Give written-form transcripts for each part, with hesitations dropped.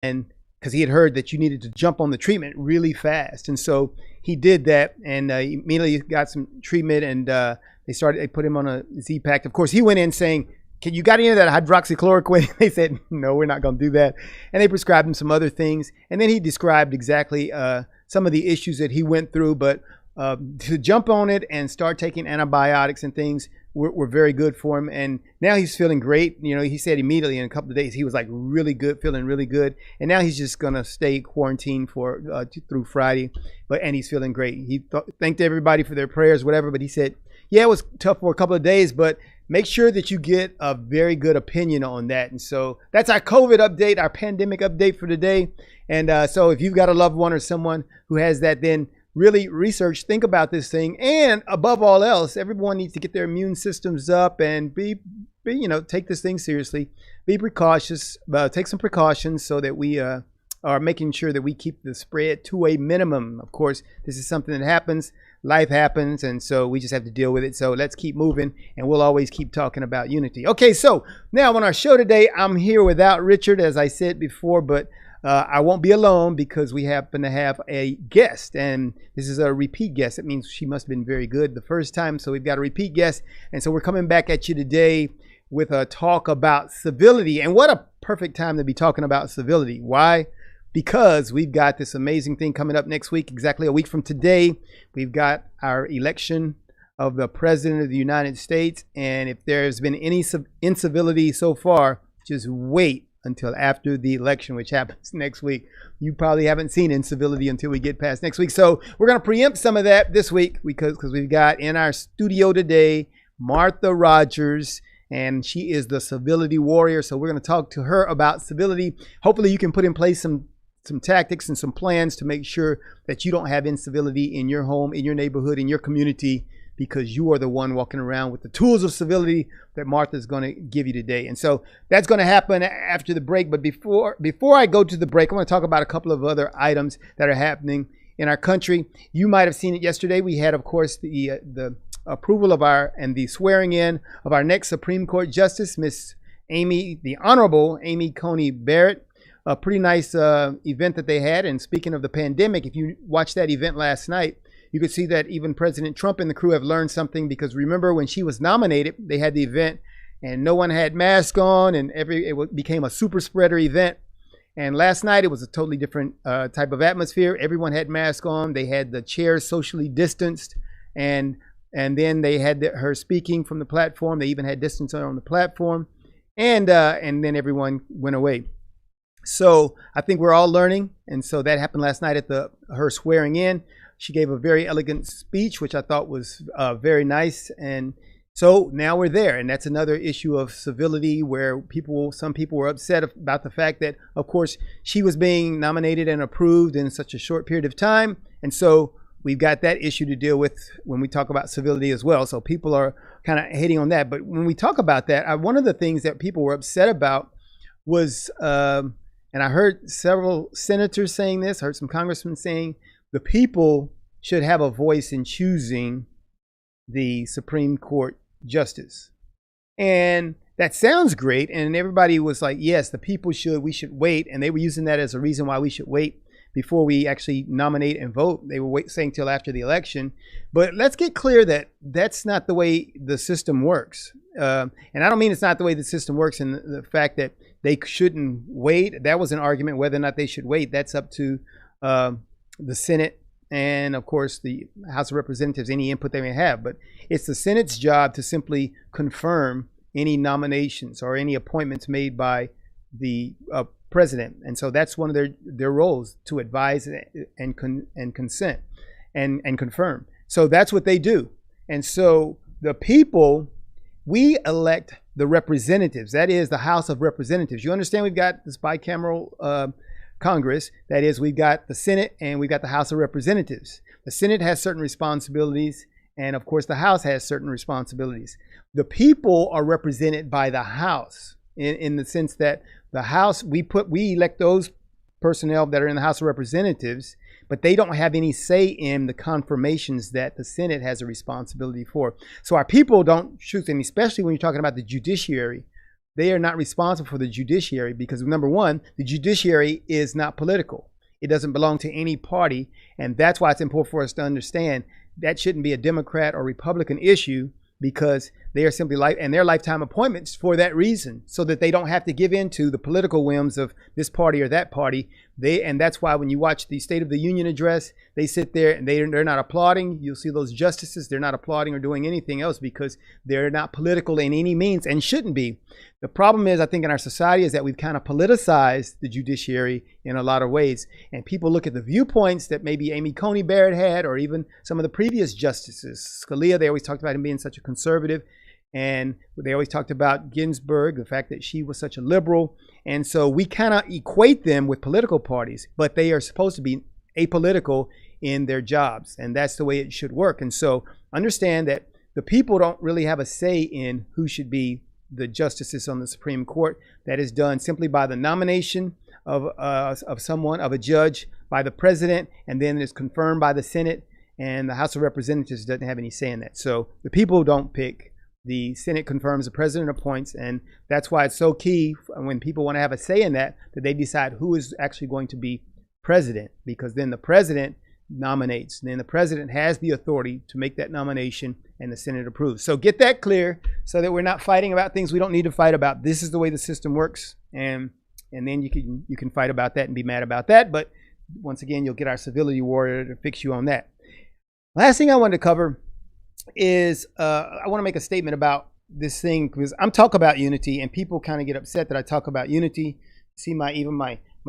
and because he had heard that you needed to jump on the treatment really fast. And so he did that, and immediately got some treatment, and they put him on a Z-Pack. Of course, he went in saying, you got any of that hydroxychloroquine? They said, no, we're not going to do that. And they prescribed him some other things. And then he described exactly some of the issues that he went through. But to jump on it and start taking antibiotics and things were very good for him. And now he's feeling great. He said immediately in a couple of days, he was like really good, feeling really good. And now he's just going to stay quarantined through Friday. And he's feeling great. He thanked everybody for their prayers, whatever. But he said, yeah, it was tough for a couple of days, but make sure that you get a very good opinion on that. And so that's our COVID update, our pandemic update for today. And so if you've got a loved one or someone who has that, then really research, think about this thing. And above all else, everyone needs to get their immune systems up and take this thing seriously. Be precautious, take some precautions so that we are making sure that we keep the spread to a minimum. Of course, this is something that happens. Life happens, and so we just have to deal with it. So let's keep moving, and we'll always keep talking about unity. Okay, so now on our show today, I'm here without Richard, as I said before, but I won't be alone because we happen to have a guest, and this is a repeat guest. It means she must have been very good the first time, so we've got a repeat guest. And so we're coming back at you today with a talk about civility, and what a perfect time to be talking about civility. Why? Because we've got this amazing thing coming up next week, exactly a week from today. We've got our election of the President of the United States. And if there's been any incivility so far, just wait until after the election, which happens next week. You probably haven't seen incivility until we get past next week. So we're going to preempt some of that this week because we've got in our studio today, Martha Rogers, and she is the civility warrior. So we're going to talk to her about civility. Hopefully you can put in place some tactics and some plans to make sure that you don't have incivility in your home, in your neighborhood, in your community, because you are the one walking around with the tools of civility that Martha is going to give you today. And so that's going to happen after the break. But before I go to the break, I want to talk about a couple of other items that are happening in our country. You might have seen it yesterday. We had, of course, the approval of the swearing in of our next Supreme Court Justice, the Honorable Amy Coney Barrett. A pretty nice event that they had. And speaking of the pandemic, if you watched that event last night, you could see that even President Trump and the crew have learned something, because remember when she was nominated, they had the event and no one had masks on, and it became a super spreader event. And last night it was a totally different type of atmosphere. Everyone had masks on. They had the chairs socially distanced, and then they had her speaking from the platform. They even had distance on the platform, and then everyone went away. So I think we're all learning. And so that happened last night at her swearing in. She gave a very elegant speech, which I thought was very nice. And so now we're there. And that's another issue of civility where some people were upset about the fact that, of course, she was being nominated and approved in such a short period of time. And so we've got that issue to deal with when we talk about civility as well. So people are kind of hating on that. But when we talk about that, one of the things that people were upset about was, and I heard several senators saying this, heard some congressmen saying the people should have a voice in choosing the Supreme Court justice. And that sounds great. And everybody was like, yes, the people we should wait. And they were using that as a reason why we should wait before we actually nominate and vote. They were saying till after the election. But let's get clear that that's not the way the system works. And I don't mean it's not the way the system works in the fact that they shouldn't wait. That was an argument whether or not they should wait. That's up to the Senate and, of course, the House of Representatives, any input they may have. But it's the Senate's job to simply confirm any nominations or any appointments made by the president. And so that's one of their roles, to advise and consent and confirm. So that's what they do. And so the people, we elect the representatives. That is the House of Representatives. You understand we've got this bicameral Congress. That is, we've got the Senate and we've got the House of Representatives. The Senate has certain responsibilities, and of course the House has certain responsibilities. The people are represented by the House in the sense that the House, we elect those personnel that are in the House of Representatives, but they don't have any say in the confirmations that the Senate has a responsibility for. So our people don't choose them, especially when you're talking about the judiciary. they are not responsible for the judiciary because, number one, the judiciary is not political. It doesn't belong to any party. And that's why it's important for us to understand that shouldn't be a Democrat or Republican issue, because they are simply they're lifetime appointments for that reason, so that they don't have to give in to the political whims of this party or that party. And that's why when you watch the State of the Union address, they sit there and they're not applauding. You'll see those justices, they're not applauding or doing anything else because they're not political in any means and shouldn't be. The problem is, I think, in our society is that we've kind of politicized the judiciary in a lot of ways. And people look at the viewpoints that maybe Amy Coney Barrett had, or even some of the previous justices. Scalia, they always talked about him being such a conservative. And they always talked about Ginsburg, the fact that she was such a liberal. And so we kind of equate them with political parties, but they are supposed to be apolitical in their jobs. And that's the way it should work. And so understand that the people don't really have a say in who should be the justices on the Supreme Court. That is done simply by the nomination of someone, of a judge, by the president, and then it's confirmed by the Senate, and the House of Representatives doesn't have any say in that. So the people don't pick. The Senate confirms, the president appoints, and that's why it's so key when people want to have a say in that they decide who is actually going to be president, because then the president nominates, and then the president has the authority to make that nomination, and the Senate approves. So get that clear so that we're not fighting about things we don't need to fight about. This is the way the system works, and then you can fight about that and be mad about that. But once again, you'll get our civility warrior to fix you on that. Last thing I wanted to cover is I want to make a statement about this thing, because I'm talking about unity, and people kind of get upset that I talk about unity. See my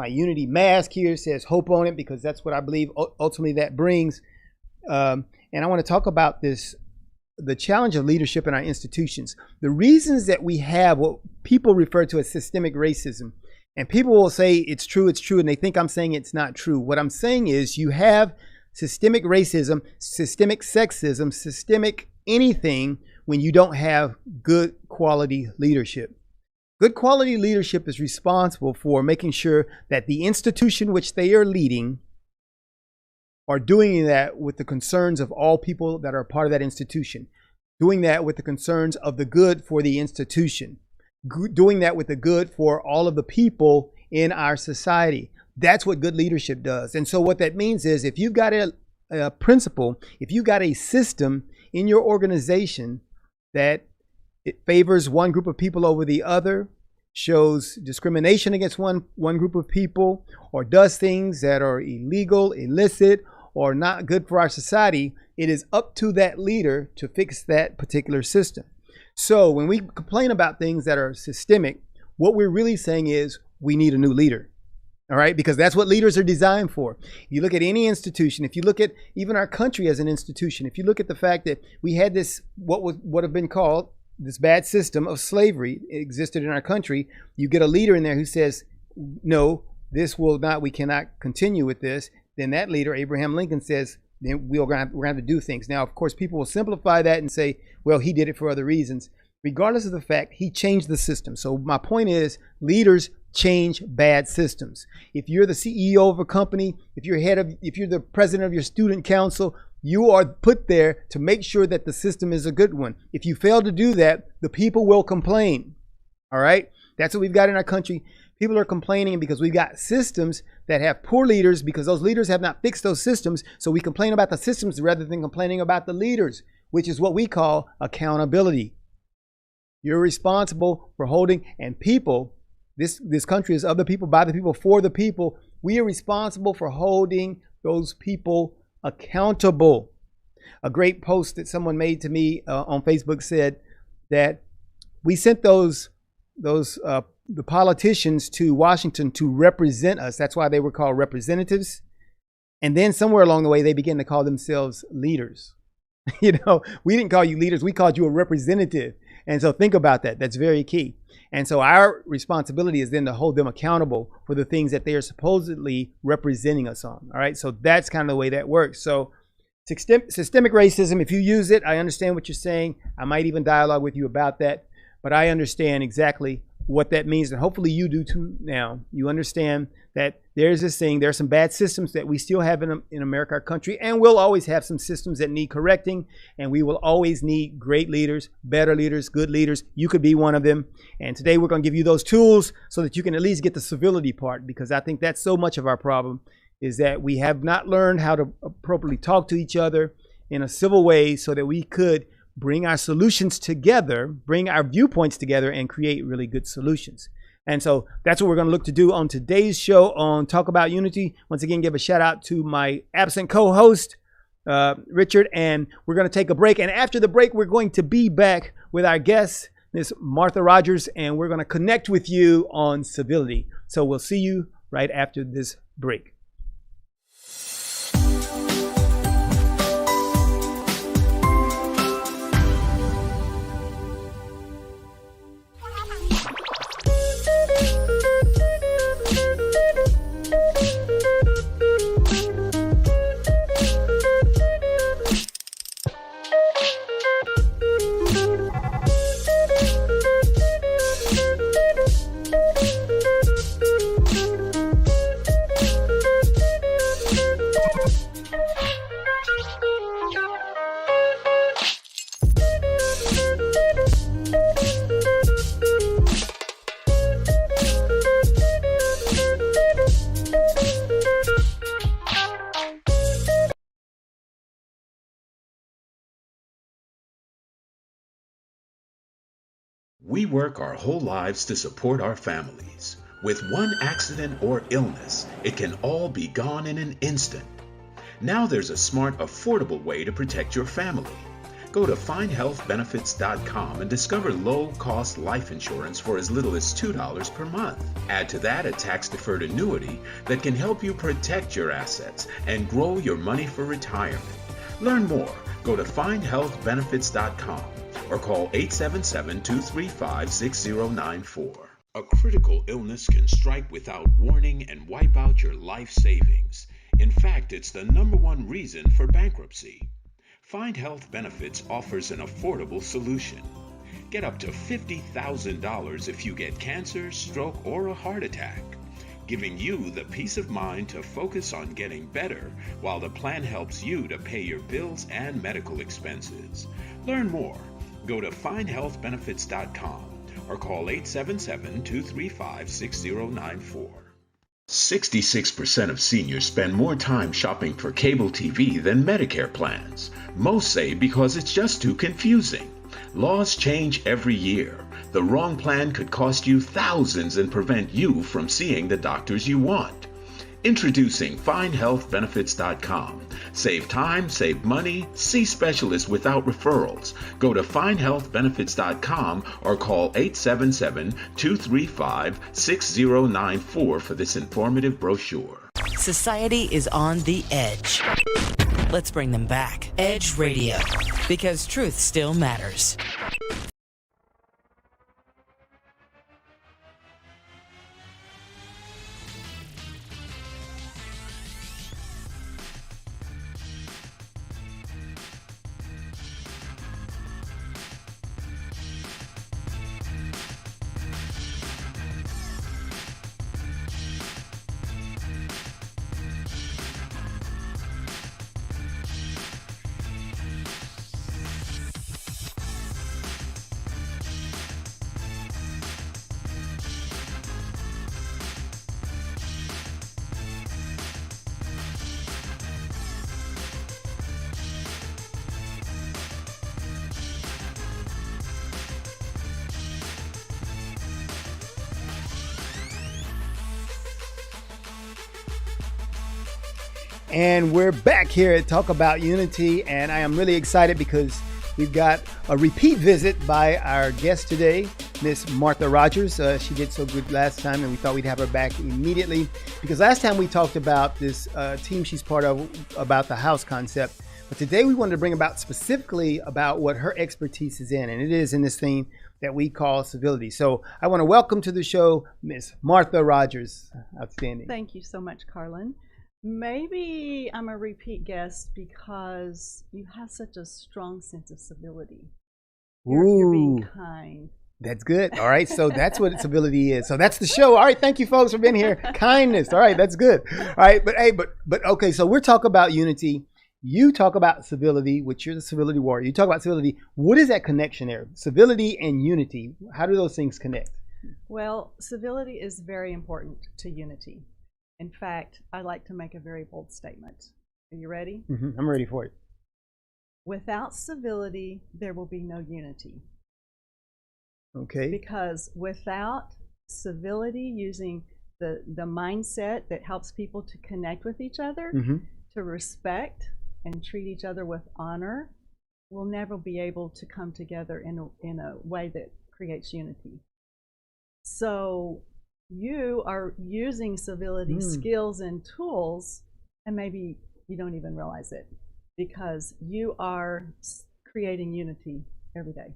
unity mask here says hope on it, because that's what I believe ultimately that brings. And I want to talk about the challenge of leadership in our institutions. The reasons that we have what people refer to as systemic racism, and people will say it's true, and they think I'm saying it's not true. What I'm saying is you have systemic racism, systemic sexism, systemic anything when you don't have good quality leadership. Good quality leadership is responsible for making sure that the institution which they are leading are doing that with the concerns of all people that are part of that institution, doing that with the concerns of the good for the institution, doing that with the good for all of the people in our society. That's what good leadership does. And so what that means is, if you've got a principle, if you've got a system in your organization that it favors one group of people over the other, shows discrimination against one group of people, or does things that are illegal, illicit, or not good for our society, it is up to that leader to fix that particular system. So when we complain about things that are systemic, what we're really saying is we need a new leader. All right, because that's what leaders are designed for. If you look at any institution, if you look at even our country as an institution, if you look at the fact that we had this, what would have been called this bad system of slavery existed in our country, you get a leader in there who says, no, we cannot continue with this. Then that leader, Abraham Lincoln, says, then we're going to have to do things. Now, of course, people will simplify that and say, well, he did it for other reasons. Regardless of the fact, he changed the system. So my point is, leaders change bad systems. If you're the CEO of a company, if you're the president of your student council, you are put there to make sure that the system is a good one. If you fail to do that, the people will complain. All right? That's what we've got in our country. People are complaining because we've got systems that have poor leaders, because those leaders have not fixed those systems. So we complain about the systems rather than complaining about the leaders, which is what we call accountability. You're responsible for holding, and people, this country is of the people, by the people, for the people. We are responsible for holding those people accountable. A great post that someone made to me on Facebook said that we sent the politicians to Washington to represent us. That's why they were called representatives. And then somewhere along the way, they began to call themselves leaders. We didn't call you leaders. We called you a representative. And so think about that. That's very key. And so our responsibility is then to hold them accountable for the things that they are supposedly representing us on. All right. So that's kind of the way that works. So systemic racism, if you use it, I understand what you're saying. I might even dialogue with you about that, but I understand exactly what that means, and hopefully you do too now. You understand that there's this thing, there are some bad systems that we still have in America, our country, and we'll always have some systems that need correcting, and we will always need great leaders, better leaders, good leaders. You could be one of them. And today we're going to give you those tools so that you can at least get the civility part, because I think that's so much of our problem, is that we have not learned how to appropriately talk to each other in a civil way so that we could bring our solutions together, bring our viewpoints together, and create really good solutions. And so that's what we're going to look to do on today's show on Talk About Unity. Once again, give a shout out to my absent co-host, Richard, and we're going to take a break. And after the break, we're going to be back with our guest, Miss Martha Rogers, and we're going to connect with you on civility. So we'll see you right after this break. We work our whole lives to support our families. With one accident or illness, it can all be gone in an instant. Now there's a smart, affordable way to protect your family. Go to findhealthbenefits.com and discover low-cost life insurance for as little as $2 per month. Add to that a tax-deferred annuity that can help you protect your assets and grow your money for retirement. Learn more. Go to findhealthbenefits.com. or call 877-235-6094. A critical illness can strike without warning and wipe out your life savings. In fact, it's the #1 reason for bankruptcy. Find Health Benefits offers an affordable solution. Get up to $50,000 if you get cancer, stroke, or a heart attack, giving you the peace of mind to focus on getting better while the plan helps you to pay your bills and medical expenses. Learn more. Go to findhealthbenefits.com or call 877-235-6094. 66% of seniors spend more time shopping for cable TV than Medicare plans. Most say because it's just too confusing. Laws change every year. The wrong plan could cost you thousands and prevent you from seeing the doctors you want. Introducing findhealthbenefits.com. Save time, save money, see specialists without referrals. Go to findhealthbenefits.com or call 877-235-6094 for this informative brochure. Society is on the edge. Let's bring them back. Edge Radio, because truth still matters. And we're back here at Talk About Unity, and I am really excited because we've got a repeat visit by our guest today, Miss Martha Rogers. She did so good last time, and we thought we'd have her back immediately because last time we talked about this team she's part of, about the house concept. But today we wanted to bring about specifically about what her expertise is in, and it is in this theme that we call civility. So I want to welcome to the show Miss Martha Rogers. Outstanding. Thank you so much, Carlen. Maybe I'm a repeat guest because you have such a strong sense of civility. You're being kind. That's good. All right. So that's what civility is. So that's the show. All right. Thank you, folks, for being here. Kindness. All right. That's good. All right. But hey, but okay. So we're talking about unity. You talk about civility, which you're the civility warrior. You talk about civility. What is that connection there? Civility and unity. How do those things connect? Well, civility is very important to unity. In fact, I like to make a very bold statement. Are you ready? I'm ready for it. Without civility, there will be no unity. Okay. Because without civility, using the mindset that helps people to connect with each other, to respect and treat each other with honor, we'll never be able to come together in a way that creates unity. So you are using civility skills and tools, and maybe you don't even realize it, because you are creating unity every day.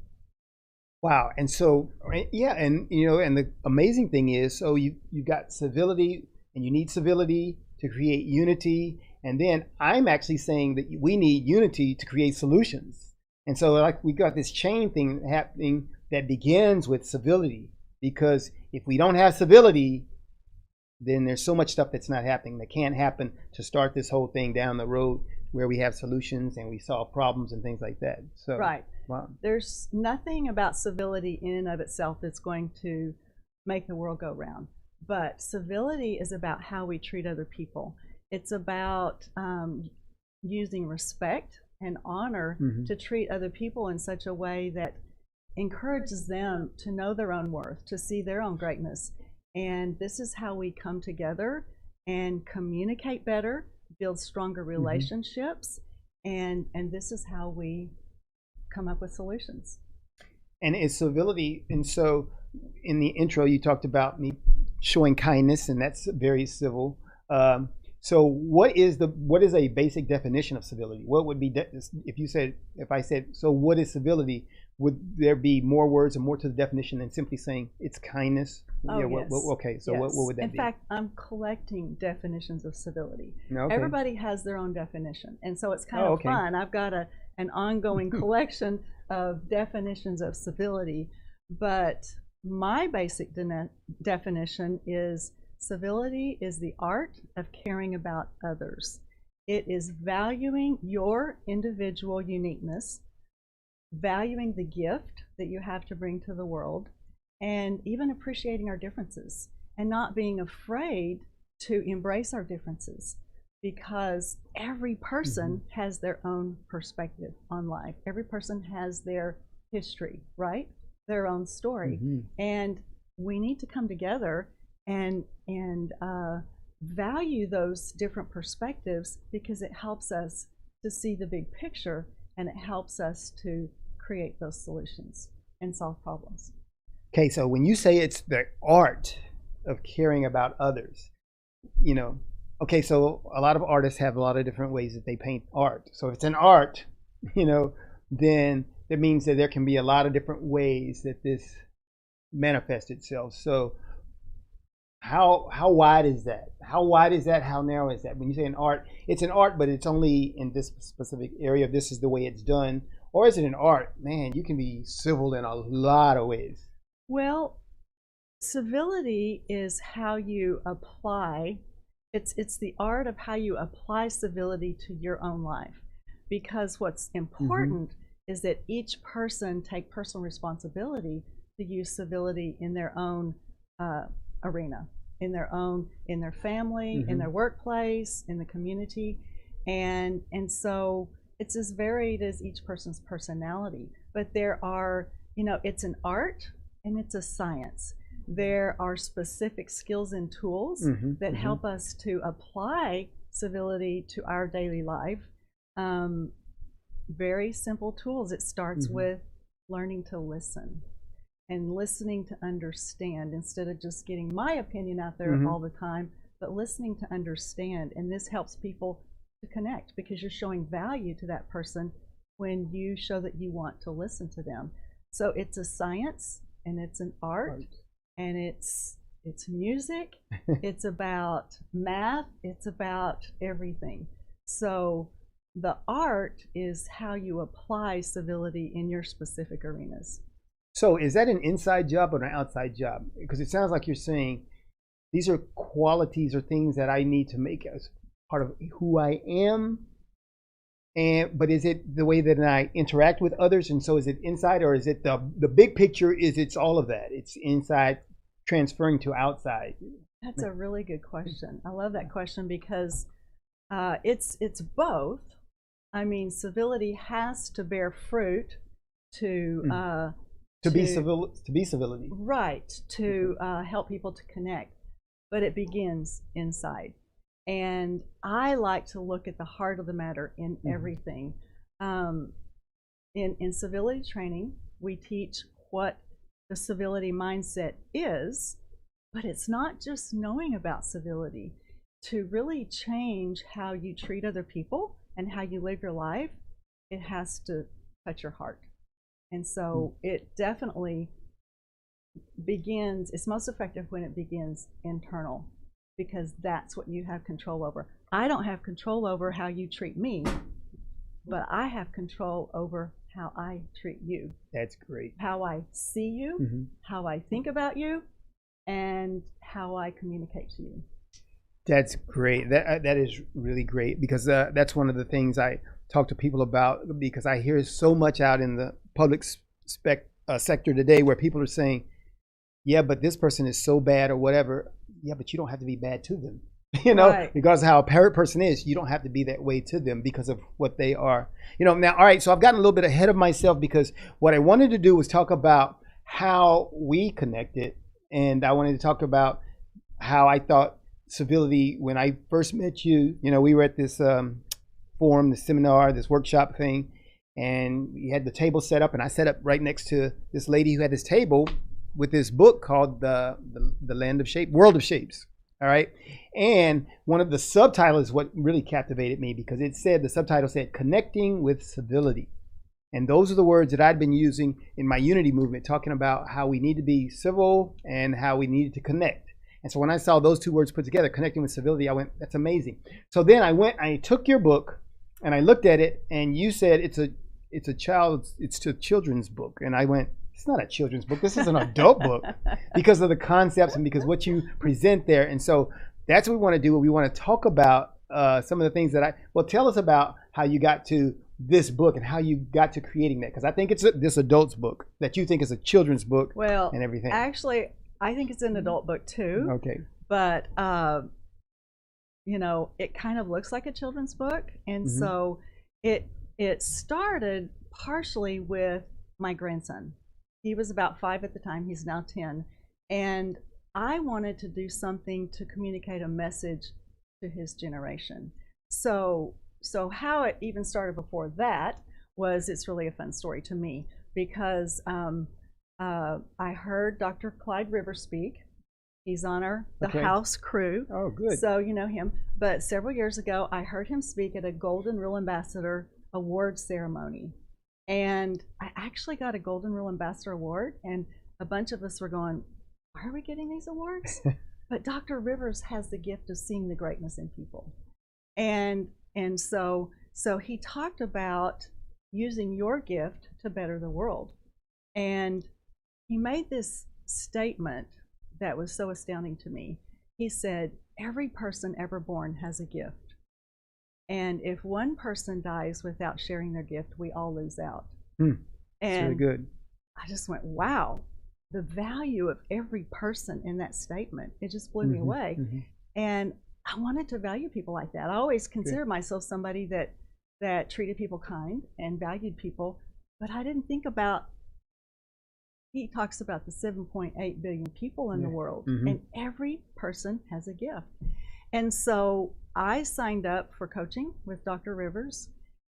Wow. And so, yeah, and and the amazing thing is, so you got civility, and you need civility to create unity. And then I'm actually saying that we need unity to create solutions. And so like we got this chain thing happening that begins with civility, because if we don't have civility, then there's so much stuff that's not happening, that can't happen to start this whole thing down the road where we have solutions and we solve problems and things like that. So right. Wow. There's nothing about civility in and of itself that's going to make the world go round. But civility is about how we treat other people. It's about using respect and honor to treat other people in such a way that encourages them to know their own worth, to see their own greatness. And this is how we come together and communicate better, build stronger relationships, and this is how we come up with solutions. And it's civility. And so in the intro, you talked about me showing kindness, and that's very civil. So what is a basic definition of civility? What would be, if I said, so what is civility? Would there be more words and more to the definition than simply saying it's kindness? Oh, yeah, yes. Okay, so yes. what would that be? In fact, I'm collecting definitions of civility. Okay. Everybody has their own definition, and so it's kind of fun. I've got an ongoing collection of definitions of civility, but my basic definition is civility is the art of caring about others. It is valuing your individual uniqueness, valuing the gift that you have to bring to the world, and even appreciating our differences and not being afraid to embrace our differences, because every person has their own perspective on life. Every person has their history, right? Their own story. And we need to come together and value those different perspectives, because it helps us to see the big picture, and it helps us to create those solutions and solve problems. Okay, so when you say it's the art of caring about others, okay, so a lot of artists have a lot of different ways that they paint art. So if it's an art, then that means that there can be a lot of different ways that this manifests itself. So how wide is that? How wide is that? How narrow is that? When you say an art, it's an art, but it's only in this specific area. This is the way it's done. Or is it an art? Man, you can be civil in a lot of ways. Well, civility is how you apply. It's the art of how you apply civility to your own life. Because what's important is that each person take personal responsibility to use civility in their own arena, in their family, in their workplace, in the community, and so it's as varied as each person's personality. But there are, it's an art and it's a science. There are specific skills and tools that help us to apply civility to our daily life. Very simple tools. It starts with learning to listen and listening to understand, instead of just getting my opinion out there all the time, but listening to understand. And this helps people to connect, because you're showing value to that person when you show that you want to listen to them. So it's a science, and it's an art, and it's music, it's about math, it's about everything. So the art is how you apply civility in your specific arenas. So is that an inside job or an outside job? Because it sounds like you're saying these are qualities or things that I need to make as part of who I am. But is it the way that I interact with others? And so is it inside, or is it the big picture is it's all of that? It's inside transferring to outside. That's a really good question. I love that question because it's both. I mean, civility has to bear fruit to be civility. Right, to help people to connect. But it begins inside. And I like to look at the heart of the matter in everything. In civility training, we teach what the civility mindset is, but it's not just knowing about civility. To really change how you treat other people and how you live your life, it has to touch your heart. And so it definitely begins, it's most effective when it begins internal, because that's what you have control over. I don't have control over how you treat me, but I have control over how I treat you. That's great. How I see you, how I think about you, and how I communicate to you. That's great. That is really great, because that's one of the things I talk to people about, because I hear so much out in the public sector today where people are saying, yeah, but this person is so bad or whatever. Yeah, but you don't have to be bad to them. Right. Regardless of how a person is, you don't have to be that way to them because of what they are. Now, all right, so I've gotten a little bit ahead of myself, because what I wanted to do was talk about how we connected. And I wanted to talk about how I thought civility, when I first met you, we were at this forum, this seminar, this workshop thing, and we had the table set up, and I set up right next to this lady who had this table with this book called the World of Shapes. All right. And one of the subtitles is what really captivated me, because the subtitle said, Connecting with Civility. And those are the words that I'd been using in my unity movement, talking about how we need to be civil and how we needed to connect. And so when I saw those two words put together, connecting with civility, I went, that's amazing. So then I took your book and I looked at it, and you said it's a children's book. And I went, it's not a children's book. This is an adult book, because of the concepts and because what you present there. And so that's what we want to do. We want to talk about some of the things that tell us about how you got to this book and how you got to creating that. Because I think it's this adult's book that you think is a children's book and everything. Actually, I think it's an adult book too. Okay. But, it kind of looks like a children's book. And so it started partially with my grandson. He was about 5 at the time. He's now 10. And I wanted to do something to communicate a message to his generation. So how it even started before that was, it's really a fun story to me, because I heard Dr. Clyde Rivers speak. He's on the house crew. Oh, good. So you know him. But several years ago, I heard him speak at a Golden Rule Ambassador award ceremony. And I actually got a Golden Rule Ambassador Award, and a bunch of us were going, are we getting these awards? But Dr. Rivers has the gift of seeing the greatness in people. And so he talked about using your gift to better the world. And he made this statement that was so astounding to me. He said, every person ever born has a gift. And if one person dies without sharing their gift, we all lose out. That's really good. I just went, wow, the value of every person in that statement. It just blew me away. And I wanted to value people like that. I always considered myself somebody that treated people kind and valued people, but I didn't think about, he talks about the 7.8 billion people in the world, and every person has a gift. And so I signed up for coaching with Dr. Rivers,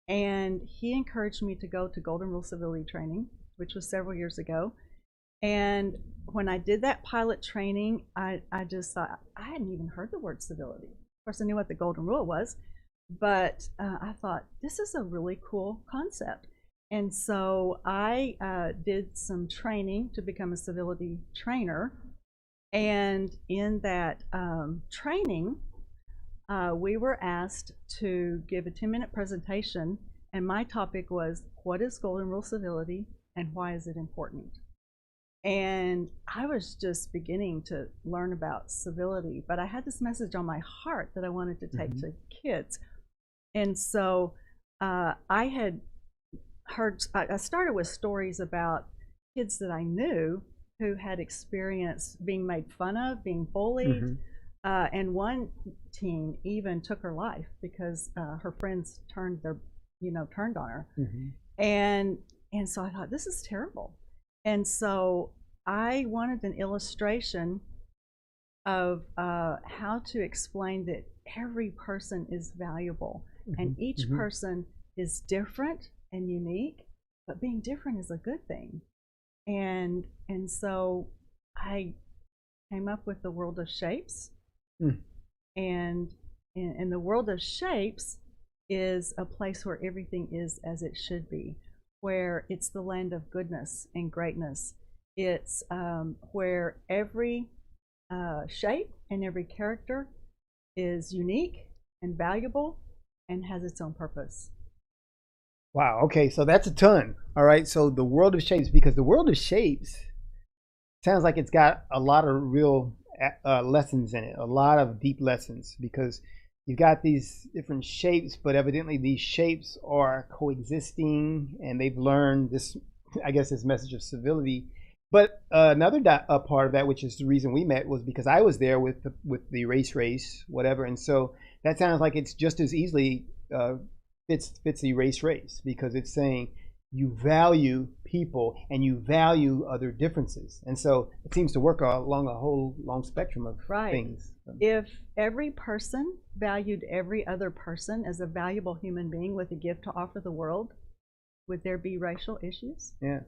and he encouraged me to go to Golden Rule Civility training, which was several years ago. And when I did that pilot training, I just thought, I hadn't even heard the word civility. Of course, I knew what the Golden Rule was, but I thought, this is a really cool concept. And so I did some training to become a civility trainer. And in that training, we were asked to give a 10-minute presentation, and my topic was, what is Golden Rule Civility and why is it important? And I was just beginning to learn about civility, but I had this message on my heart that I wanted to take to kids. And so I had heard, I started with stories about kids that I knew who had experienced being made fun of, being bullied. And one teen even took her life because her friends turned on her. And so I thought, this is terrible. And so I wanted an illustration of how to explain that every person is valuable and each person is different and unique, but being different is a good thing. And so I came up with the world of shapes. And in the world of shapes is a place where everything is as it should be, where it's the land of goodness and greatness. It's where every shape and every character is unique and valuable and has its own purpose. Wow. Okay. So that's a ton. All right. So the world of shapes, because the world of shapes sounds like it's got a lot of real lessons in it, a lot of deep lessons, because you've got these different shapes, but evidently these shapes are coexisting and they've learned this, I guess, this message of civility. But another part of that, which is the reason we met, was because I was there with the race, whatever. And so that sounds like it's just as easily fits the race, because it's saying you value people and you value other differences. And so it seems to work along a whole long spectrum of things. If every person valued every other person as a valuable human being with a gift to offer the world, would there be racial issues? Yeah,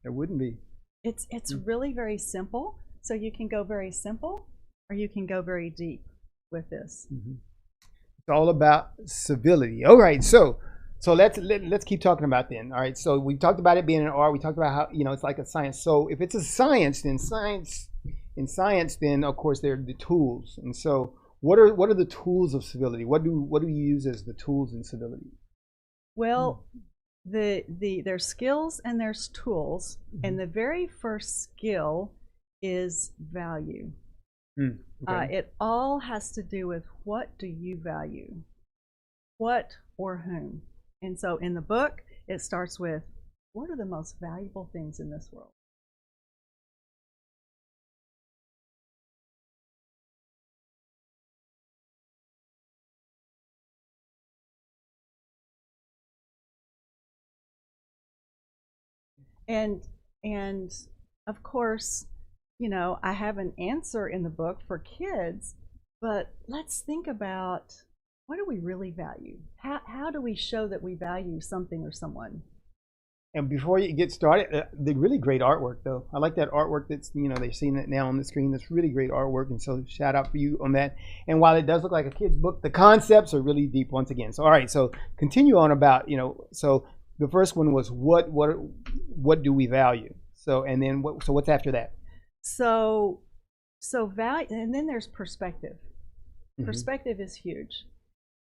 there wouldn't be. It's really very simple. So you can go very simple or you can go very deep with this. It's all about civility. All right, so let's keep talking about then. All right, so we talked about it being an art. We talked about how it's like a science. So if it's a science, then then of course there are the tools. And so what are the tools of civility? What do you use as the tools in civility? Well, there's skills and there's tools, and the very first skill is value. Okay. It all has to do with what do you value, what or whom. And so in the book, it starts with, what are the most valuable things in this world? And of course, I have an answer in the book for kids, but let's think about, what do we really value? How do we show that we value something or someone? And before you get started, the really great artwork, though. I like that artwork that's, they're seeing it now on the screen. That's really great artwork. And so shout out for you on that. And while it does look like a kid's book, the concepts are really deep once again. So, all right. So continue on about, so the first one was what do we value? So, and then what's after that? So value, and then there's perspective. Perspective is huge.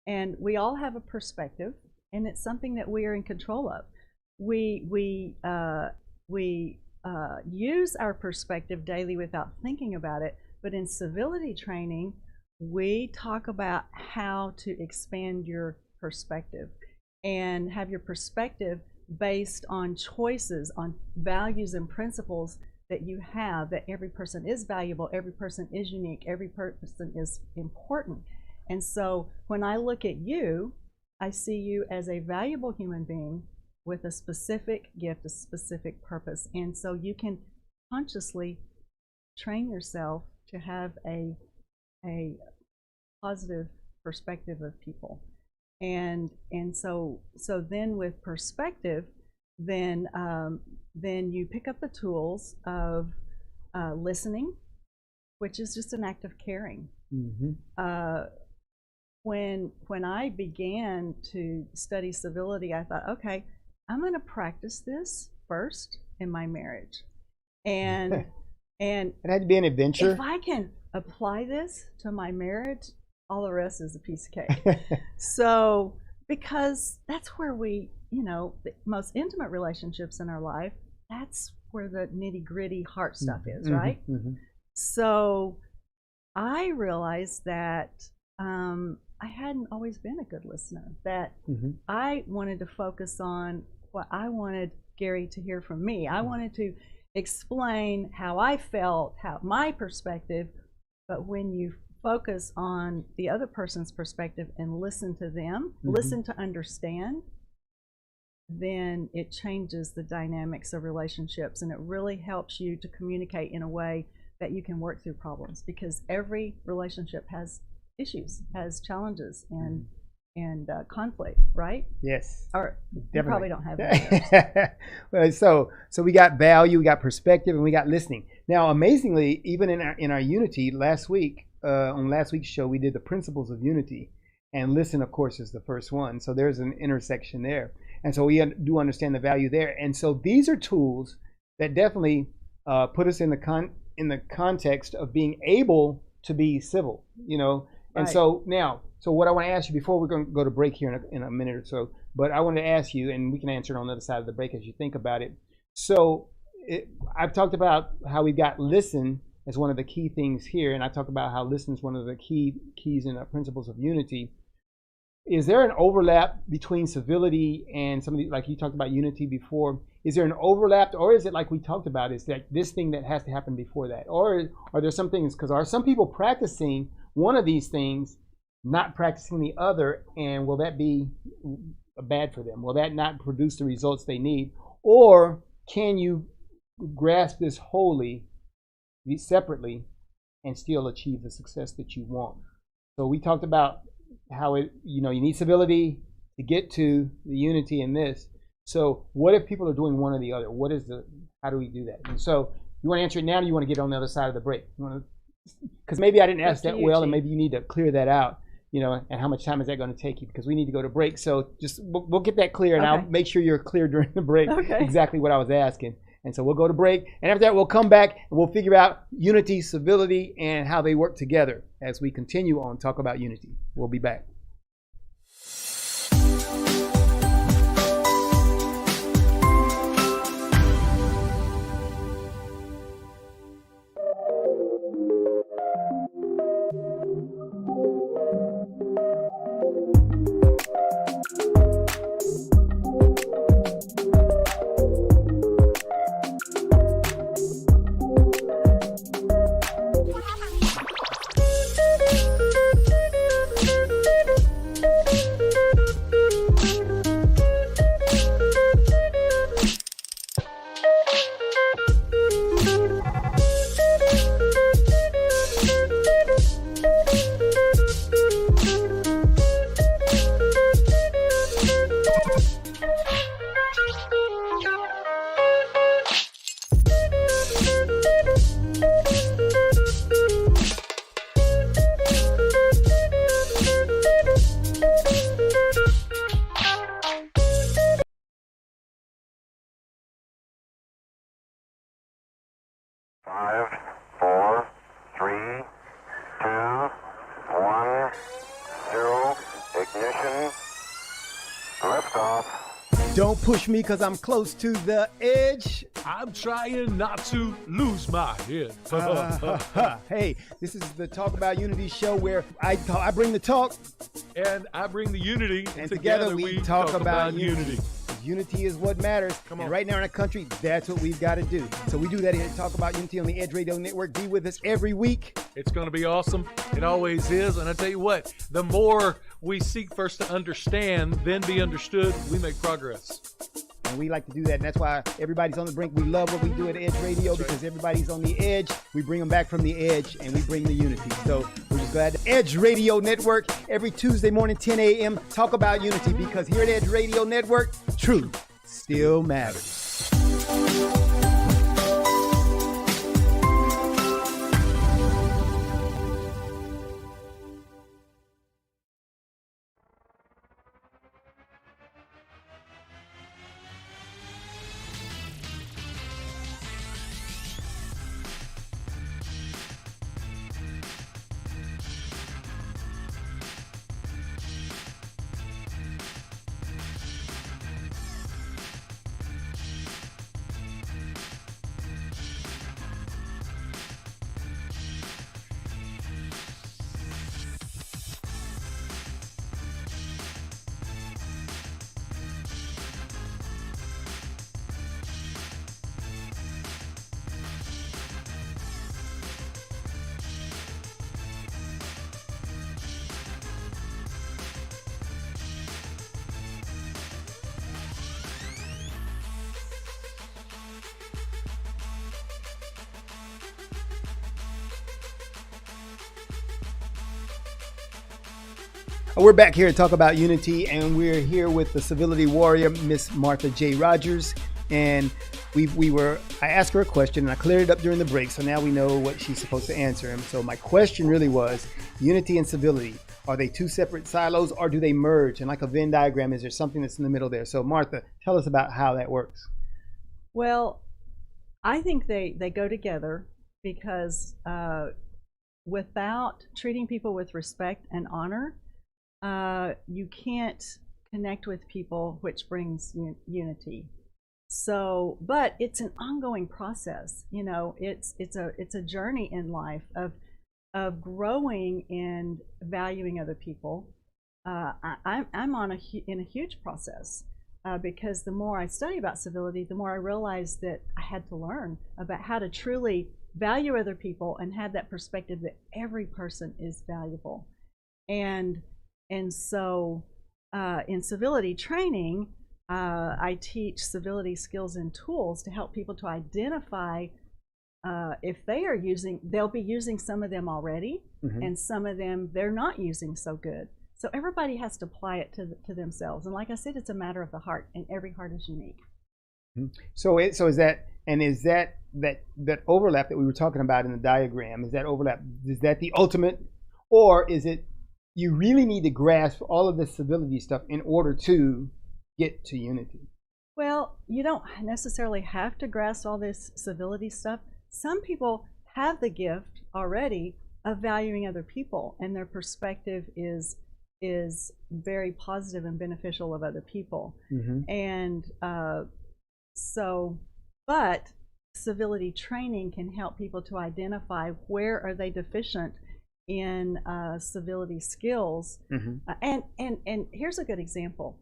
And we all have a perspective, and it's something that we are in control of. We use our perspective daily without thinking about it, but in civility training, we talk about how to expand your perspective and have your perspective based on choices, on values and principles that you have, that every person is valuable, every person is unique, every person is important. And so when I look at you, I see you as a valuable human being with a specific gift, a specific purpose. And so you can consciously train yourself to have a positive perspective of people. And so then with perspective, then you pick up the tools of listening, which is just an act of caring. When I began to study civility, I thought, okay, I'm going to practice this first in my marriage, and it had to be an adventure. If I can apply this to my marriage, all the rest is a piece of cake. So, because that's where we, the most intimate relationships in our life, that's where the nitty gritty heart stuff is, Mm-hmm, right? mm-hmm. So I realized that I hadn't always been a good listener, that Mm-hmm. I wanted to focus on what I wanted Gary to hear from me. I wanted to explain how I felt, how my perspective, but when you focus on the other person's perspective and listen to them, Mm-hmm. listen to understand, then it changes the dynamics of relationships, and it really helps you to communicate in a way that you can work through problems, because every relationship has issues, has challenges, and conflict, right? Yes. Or you Definitely. probably don't have that. Well, so we got value, we got perspective, and we got listening. Now, amazingly, even in our unity last week, on last week's show, we did the principles of unity, and listen, of course, is the first one. So there's an intersection there, and so we do understand the value there. And so these are tools that definitely put us in the context of being able to be civil, you know. And Right. so now, so what I want to ask you before we're going to go to break here in a minute or so, but I want to ask you, and we can answer it on the other side of the break as you think about it. So I've talked about how we've got listen as one of the key things here, and I talked about how listen is one of the keys in our principles of unity. Is there an overlap between civility and some of the, like you talked about unity before? Is there an overlap, or is it like we talked about, is that this thing that has to happen before that? Or are there some things, because are some people practicing one of these things, not practicing the other, and will that be bad for them? Will that not produce the results they need? Or can you grasp this wholly, separately, and still achieve the success that you want? So we talked about how you need civility to get to the unity in this. So what if people are doing one or the other? How do we do that? And so you want to answer it now, or you want to get on the other side of the break? Because maybe I didn't ask that well, and maybe you need to clear that out, and how much time is that going to take you? Because we need to go to break. So just we'll get that clear, and I'll make sure you're clear during the break exactly what I was asking. And so we'll go to break, and after that we'll come back and we'll figure out unity, civility, and how they work together as we continue on Talk About Unity. We'll be back. Don't push me because I'm close to the edge. I'm trying not to lose my head. Hey, this is the Talk About Unity show where I bring the talk. And I bring the unity. And together we talk about unity. Unity is what matters. Come on. And right now in our country, that's what we've got to do. So we do that here at Talk About Unity on the Edge Radio Network. Be with us every week. It's going to be awesome. It always is. And I tell you what, the more we seek first to understand, then be understood, we make progress. And we like to do that. And that's why everybody's on the brink. We love what we do at Edge Radio because everybody's on the edge. We bring them back from the edge and we bring the unity. So we're just glad to Edge Radio Network every Tuesday morning, 10 a.m. Talk About Unity, because here at Edge Radio Network, truth still matters. We're back here to talk about unity, and we're here with the civility warrior, Miss Martha J. Rogers. And I asked her a question, and I cleared it up during the break, so now we know what she's supposed to answer. And so my question really was, unity and civility, are they two separate silos, or do they merge? And like a Venn diagram, is there something that's in the middle there? So Martha, tell us about how that works. Well, I think they go together because without treating people with respect and honor, you can't connect with people, which brings unity. So, but it's an ongoing process. You know, it's a journey in life of growing and valuing other people. I'm in a huge process because the more I study about civility, the more I realize that I had to learn about how to truly value other people and have that perspective that every person is valuable. And so in civility training, I teach civility skills and tools to help people to identify if they'll be using some of them already, and some of them they're not using so good. So everybody has to apply it to themselves. And like I said, it's a matter of the heart, and every heart is unique. So is that overlap that we were talking about in the diagram, is that the ultimate, or is it you really need to grasp all of this civility stuff in order to get to unity? Well, you don't necessarily have to grasp all this civility stuff. Some people have the gift already of valuing other people, and their perspective is very positive and beneficial of other people. And but civility training can help people to identify where are they deficient in civility skills. And here's a good example.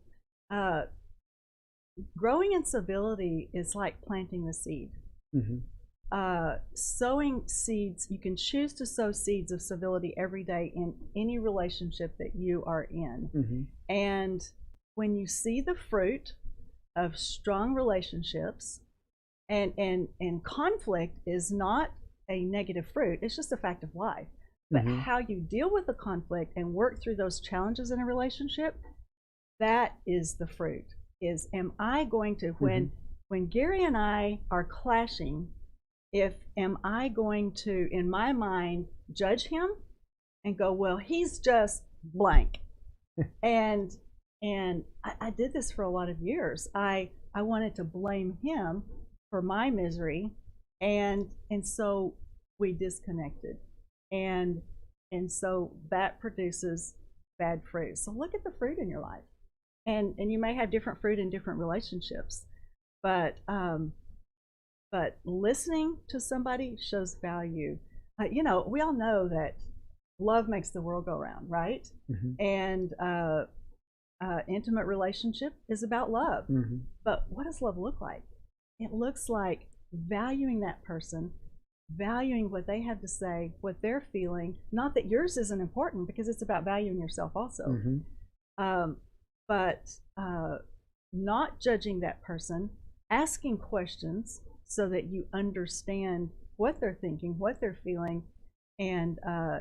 Growing in civility is like planting the seed. Sowing seeds, you can choose to sow seeds of civility every day in any relationship that you are in. And when you see the fruit of strong relationships, and conflict is not a negative fruit, it's just a fact of life. But how you deal with the conflict and work through those challenges in a relationship, that is the fruit. Am I going to, when Gary and I are clashing, am I going to, in my mind, judge him and go, well, he's just blank. and I did this for a lot of years. I wanted to blame him for my misery, and so we disconnected. And so that produces bad fruit. So look at the fruit in your life. And you may have different fruit in different relationships, but listening to somebody shows value. You know, we all know that love makes the world go round, right? And intimate relationship is about love. But what does love look like? It looks like valuing that person, valuing what they have to say, what they're feeling. Not that yours isn't important, because it's about valuing yourself also. But not judging that person, asking questions so that you understand what they're thinking, what they're feeling, and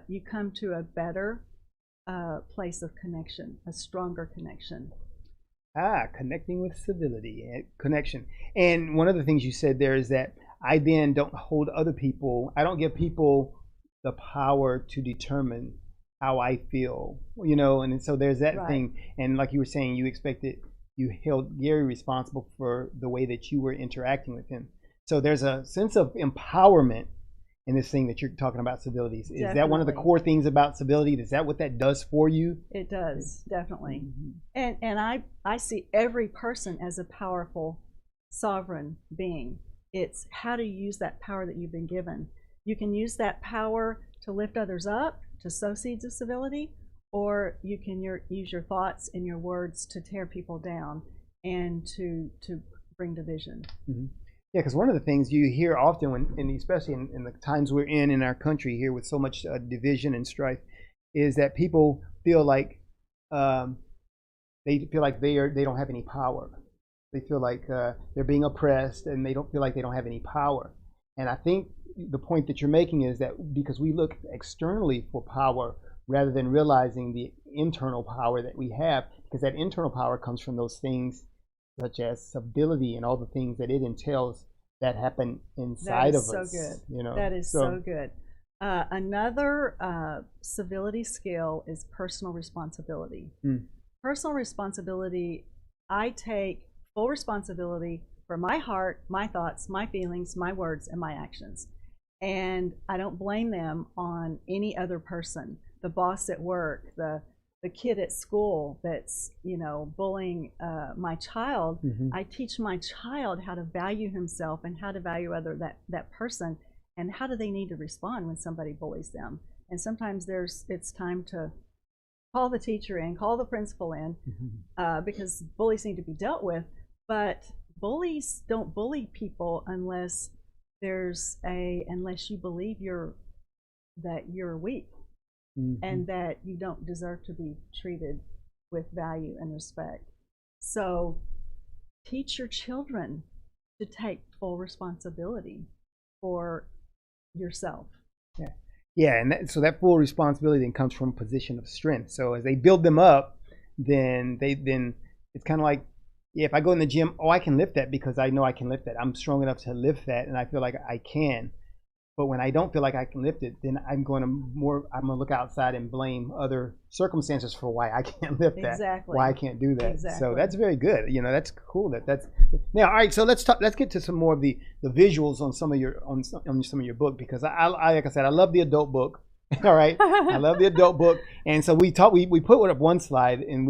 you come to a better place of connection, a stronger connection. Connecting with civility, connection. And one of the things you said there is that I then don't hold other people, I don't give people the power to determine how I feel, you know, and so there's that thing. And like you were saying, you held Gary responsible for the way that you were interacting with him. So there's a sense of empowerment in this thing that you're talking about, civility. Is that one of the core things about civility? Is that what that does for you? It does, definitely. And I see every person as a powerful, sovereign being. It's how to use that power that you've been given. You can use that power to lift others up, to sow seeds of civility, or you can use your thoughts and your words to tear people down and to bring division. Yeah, because one of the things you hear often, and especially in the times we're in our country here with so much division and strife, is that people feel like they don't have any power. They feel like they're being oppressed, and they don't feel like they don't have any power. And I think the point that you're making is that because we look externally for power, rather than realizing the internal power that we have, because that internal power comes from those things such as civility and all the things that it entails that happen inside of us. That is so good. You know, that is so good. Another civility skill is personal responsibility. Personal responsibility, I take full responsibility for my heart, my thoughts, my feelings, my words, and my actions. And I don't blame them on any other person. The boss at work, the kid at school that's, bullying my child. I teach my child how to value himself and how to value that person, and how do they need to respond when somebody bullies them. And sometimes it's time to call the teacher in, call the principal in, because bullies need to be dealt with. But bullies don't bully people unless you believe that you're weak, and that you don't deserve to be treated with value and respect. So teach your children to take full responsibility for yourself. Yeah, and so that full responsibility then comes from a position of strength. So as they build them up, then it's kind of like, if I go in the gym, I can lift that because I know I can lift that. I'm strong enough to lift that, and I feel like I can. But when I don't feel like I can lift it, then I'm going to look outside and blame other circumstances for why I can't lift that. Exactly. Why I can't do that. Exactly. So that's very good. That's cool. That's now. All right. So let's get to some more of the visuals on some of your book, because I like I said, I love the adult book. All right, I love the adult book, and so we put up one slide, and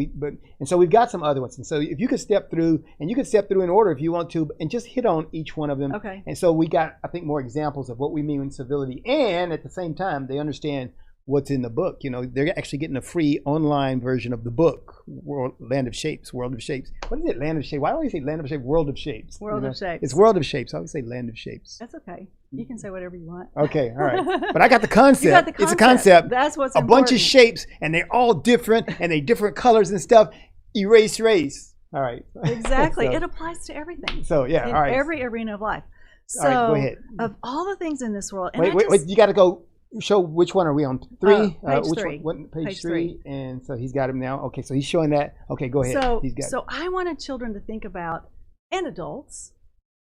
so we've got some other ones. And so if you could step through, and you can step through in order if you want to, and just hit on each one of them. Okay. And so we got, I think, more examples of what we mean in civility, and at the same time they understand what's in the book. They're actually getting a free online version of the book, Land of Shapes, World of Shapes. What is it, Land of Shapes? Why do I say Land of Shapes? World of Shapes. World of Shapes. It's World of Shapes. I always say Land of Shapes. That's okay. You can say whatever you want. Okay, all right. But I got the concept. You got the concept. It's a concept. That's what's a important. bunch of shapes, and they're all different, and they different colors and stuff. Erase race. All right. Exactly. So, it applies to everything. So yeah, in all right. every arena of life. So all right, go ahead. Of all the things in this world, and wait. You got to go. Show which one are we on? 3? Page which 3. Page 3. And so he's got him now. Okay, so he's showing that. Okay, go ahead. So I wanted children to think about, and adults,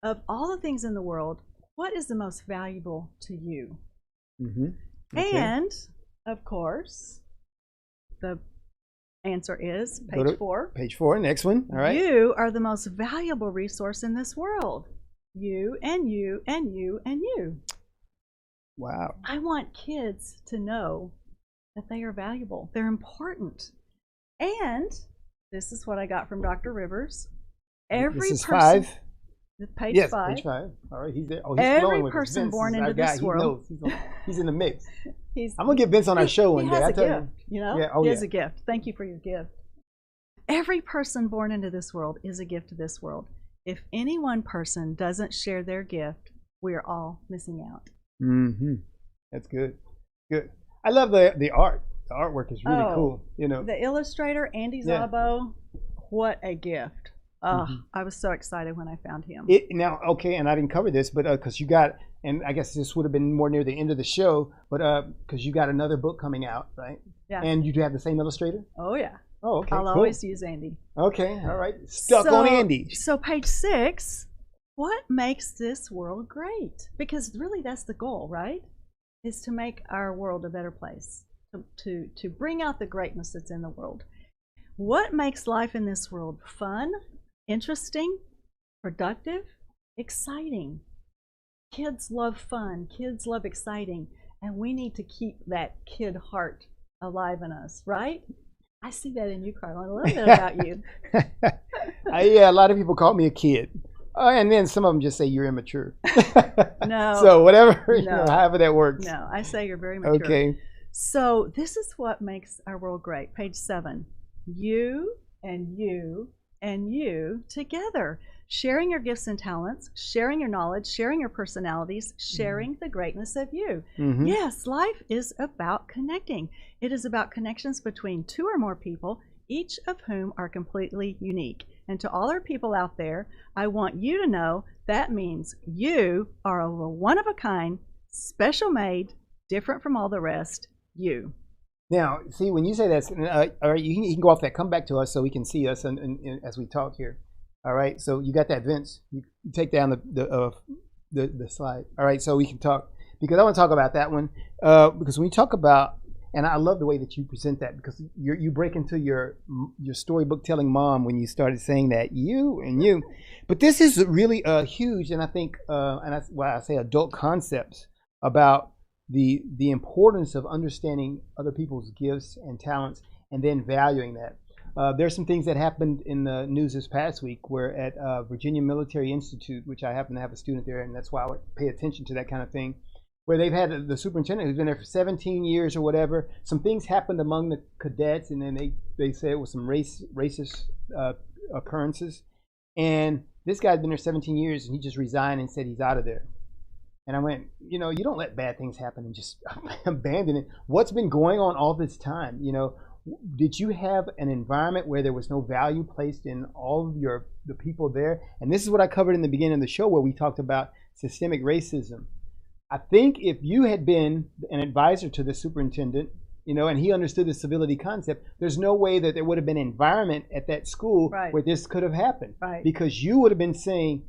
of all the things in the world, what is the most valuable to you? Okay. And, of course, the answer is page 4. Page 4, next one. All right. You are the most valuable resource in this world. You and you and you and you. Wow. I want kids to know that they are valuable. They're important. And this is what I got from Dr. Rivers. This is 5. Page 5. Yes, page 5. All right, he's there. Oh, he's every flowing with person us. born into this world. He knows. He's in the mix. I'm going to get Vince on our show one day. He has a tell gift, Yeah, he has a gift. Thank you for your gift. Every person born into this world is a gift to this world. If any one person doesn't share their gift, we are all missing out. That's good. Good. I love the art. The artwork is really cool. The illustrator, Andy Szabo, what a gift. I was so excited when I found him. And I didn't cover this, but because you got, and I guess this would have been more near the end of the show, but because you got another book coming out, right? Yeah. And you do have the same illustrator? Oh, yeah. Oh, okay. I'll always use Andy. Okay, all right. Stuck on Andy. So page 6, what makes this world great? Because really that's the goal, right? Is to make our world a better place, to bring out the greatness that's in the world. What makes life in this world fun, interesting, productive, exciting? Kids love fun, kids love exciting, and we need to keep that kid heart alive in us, right? I see that in you, Carlen, a little bit about you. Yeah, a lot of people call me a kid. And then some of them just say you're immature. No. So whatever, however that works. No, I say you're very mature. Okay. So this is what makes our world great. Page 7. You and you and you together. Sharing your gifts and talents, sharing your knowledge, sharing your personalities, sharing the greatness of you. Yes, life is about connecting. It is about connections between 2 or more people, each of whom are completely unique. And to all our people out there, I want you to know that means you are a one of a kind, special made, different from all the rest, you. Now, see, when you say that, all right, you can go off that. Come back to us so we can see us and as we talk here. All right, so you got that, Vince. You take down the slide. All right, so we can talk, because I want to talk about that one, because when you talk about, and I love the way that you present that, because you break into your storybook telling mom when you started saying that, you. But this is really huge, and I think, and that's why I say adult concepts about the importance of understanding other people's gifts and talents and then valuing that. There's some things that happened in the news this past week where at Virginia Military Institute, which I happen to have a student there, and that's why I would pay attention to that kind of thing, where they've had the superintendent who's been there for 17 years or whatever. Some things happened among the cadets, and then they say it was some racist occurrences. And this guy's been there 17 years, and he just resigned and said he's out of there. And I went, you don't let bad things happen and just abandon it. What's been going on all this time? Did you have an environment where there was no value placed in all of the people there? And this is what I covered in the beginning of the show, where we talked about systemic racism. I think if you had been an advisor to the superintendent, and he understood the civility concept, there's no way that there would have been an environment at that school where this could have happened. Right. Because you would have been saying,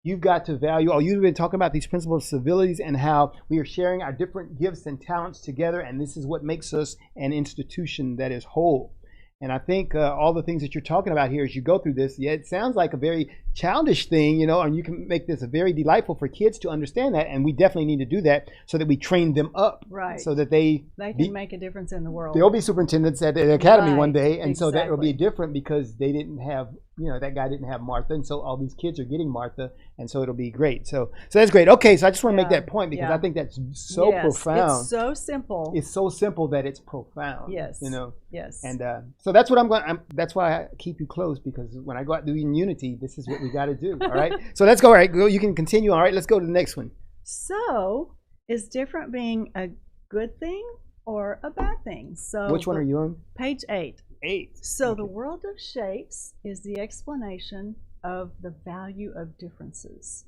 you've got to value, you've been talking about these principles of civilities and how we are sharing our different gifts and talents together, and this is what makes us an institution that is whole. And I think all the things that you're talking about here as you go through this, it sounds like a very childish thing, and you can make this a very delightful for kids to understand that, and we definitely need to do that so that we train them up, so that they can make a difference in the world. They'll be superintendents at the academy one day, and so that will be different because they didn't have, that guy didn't have Martha, and so all these kids are getting Martha, and so it'll be great. So that's great. Okay, so I just want to make that point because I think that's so profound. It's so simple. It's so simple that it's profound. Yes. Yes. And so that's what that's why I keep you close, because when I go out doing unity, this is what we got to do. All right. So let's go. All right. Go. You can continue. All right. Let's go to the next one. So is different being a good thing or a bad thing? So which one are you on? Page 8. 8. So the world of shapes is the explanation of the value of differences.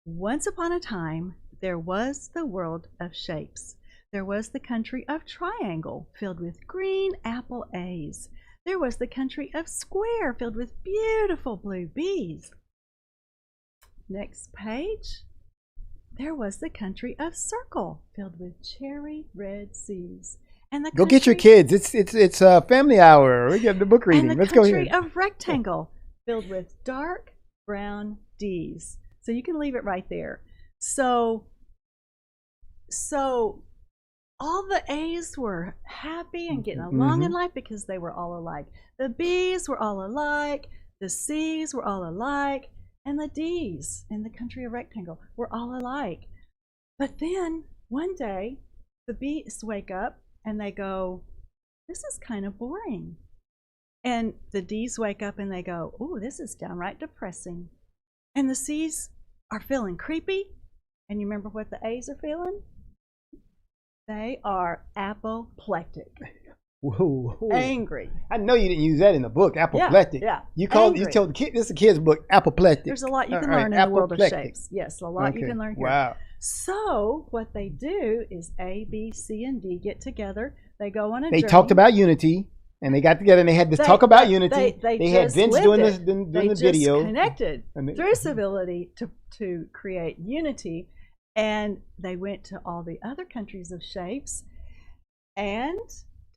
Once upon a time, there was the world of shapes. There was the country of triangle filled with green apple A's. There was the country of square filled with beautiful blue B's. Next page. There was the country of circle filled with cherry red C's. And the go get your kids. It's family hour. We get the book reading. And Let's go here. The country of rectangle filled with dark brown D's. So you can leave it right there. So all the A's were happy and getting along in life because they were all alike. The B's were all alike. The C's were all alike. And the D's in the country of rectangle were all alike. But then one day the B's wake up and they go, this is kind of boring. And the D's wake up and they go, oh, this is downright depressing. And the C's are feeling creepy. And you remember what the A's are feeling? They are apoplectic. Whoa. Angry. I know you didn't use that in the book, apoplectic. Yeah. You told the kid, this is a kid's book, apoplectic. There's a lot you can learn in the world of shapes. Yes, a lot you can learn here. Wow. So what they do is A, B, C, and D get together. They go on a journey. They talked about unity, and they got together and they had to talk about unity. They had Vince doing the video. They just connected through civility to create unity. And they went to all the other countries of shapes, and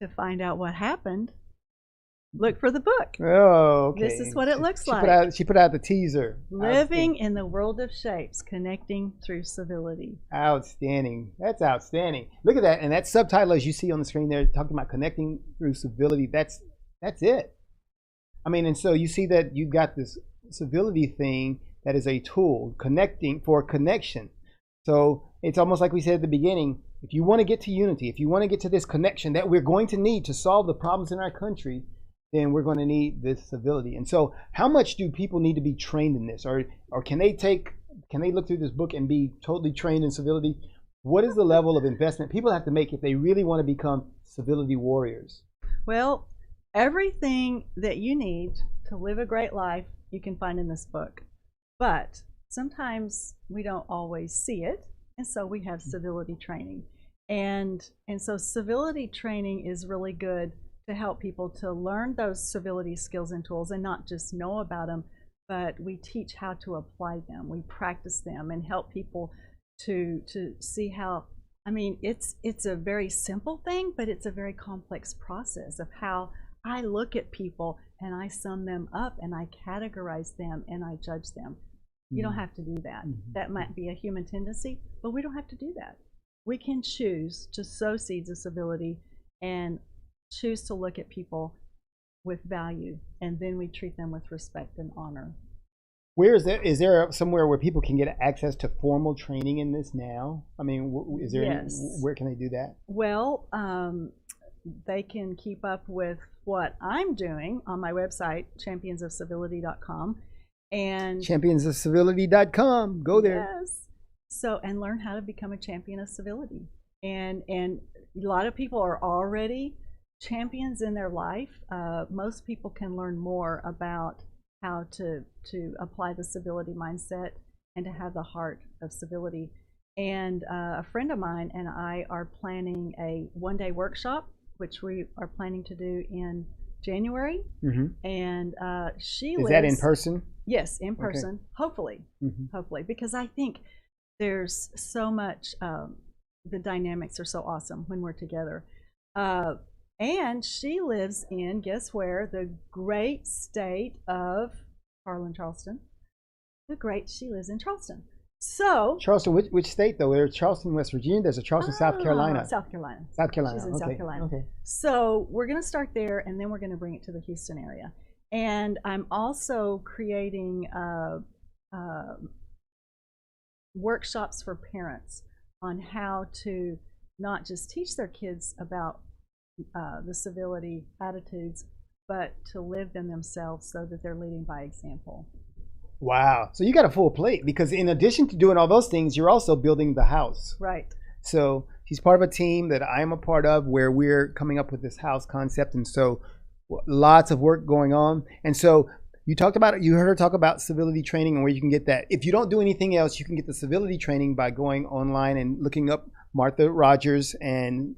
to find out what happened, look for the book. Oh, okay. This is what it looks like. She put out the teaser. Living in the world of shapes, connecting through civility. Outstanding. That's outstanding. Look at that. And that subtitle, as you see on the screen there, talking about connecting through civility, that's it. I mean, and so you see that you've got this civility thing that is a tool, connecting for connection. So it's almost like we said at the beginning, if you want to get to unity, if you want to get to this connection that we're going to need to solve the problems in our country, then we're going to need this civility. And so how much do people need to be trained in this? Or can they look through this book and be totally trained in civility? What is the level of investment people have to make if they really want to become civility warriors? Well, everything that you need to live a great life, you can find in this book. But sometimes we don't always see it, and so we have civility training. And so civility training is really good to help people to learn those civility skills and tools, and not just know about them, but we teach how to apply them. We practice them and help people to see how, I mean, it's a very simple thing, but it's a very complex process of how I look at people and I sum them up and I categorize them and I judge them. You don't have to do that. That might be a human tendency, but we don't have to do that. We can choose to sow seeds of civility and choose to look at people with value, and then we treat them with respect and honor. Is there somewhere where people can get access to formal training in this now? I mean, is there where can they do that? Well, they can keep up with what I'm doing on my website, championsofcivility.com. And championsofcivility.com. Go there. Yes. So, and learn how to become a champion of civility. And a lot of people are already champions in their life. Most people can learn more about how to apply the civility mindset and to have the heart of civility. And a friend of mine and I are planning a one-day workshop, which we are planning to do in January. And she lives... Is that in person? Yes, in person. Okay. Hopefully. Hopefully, because I think there's so much, the dynamics are so awesome when we're together. And she lives in, guess where? The great state of Carlen Charleston. She lives in Charleston. So Charleston, which state though? There's Charleston, West Virginia. There's a Charleston, South Carolina. South Carolina. South Carolina. She's in South Carolina. Okay. So we're going to start there, and then we're going to bring it to the Houston area. And I'm also creating workshops for parents on how to not just teach their kids about the civility attitudes, but to live them themselves so that they're leading by example. Wow. So you got a full plate, because in addition to doing all those things, you're also building the house. Right. So she's part of a team that I'm a part of where we're coming up with this house concept. And so lots of work going on. And so you heard her talk about civility training and where you can get that. If you don't do anything else, you can get the civility training by going online and looking up Martha Rogers and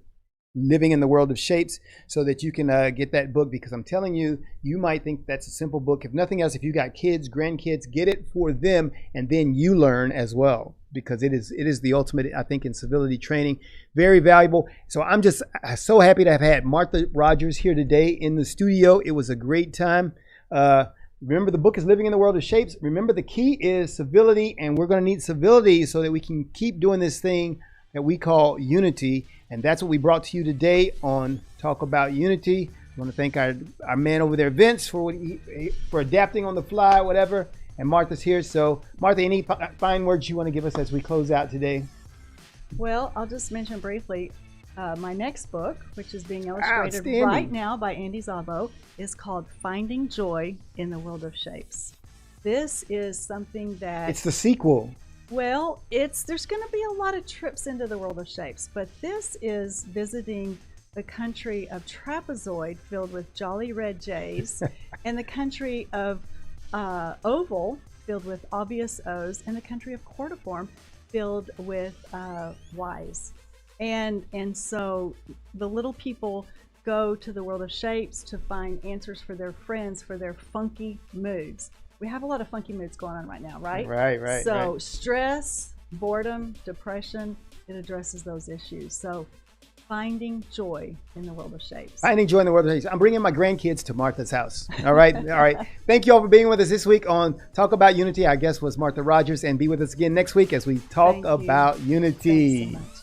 Living in the World of Shapes, so that you can get that book, because I'm telling you, you might think that's a simple book. If nothing else, if you got kids, grandkids, get it for them, and then you learn as well, because it is the ultimate, I think, in civility training. Very valuable. So I'm just so happy to have had Martha Rogers here today in the studio. It was a great time. Remember, the book is Living in the World of Shapes. Remember, the key is civility, and we're going to need civility so that we can keep doing this thing that we call unity. And that's what we brought to you today on Talk About Unity. I want to thank our man over there, Vince, for adapting on the fly, whatever. And Martha's here. So, Martha, any fine words you want to give us as we close out today? Well, I'll just mention briefly my next book, which is being illustrated right now by Andy Szabo, is called Finding Joy in the World of Shapes. This is something that... It's the sequel. Well, there's going to be a lot of trips into the world of shapes, but this is visiting the country of trapezoid filled with jolly red jays, and the country of oval filled with obvious O's, and the country of cordiform filled with Y's. And so the little people go to the world of shapes to find answers for their friends, for their funky moods. We have a lot of funky moods going on right now, right? Right. So stress, boredom, depression, it addresses those issues. So finding joy in the world of shapes. Finding joy in the world of shapes. I'm bringing my grandkids to Martha's house. All right. All right. Thank you all for being with us this week on Talk About Unity. Our guest was Martha Rogers, and be with us again next week as we talk about unity. Thanks so much.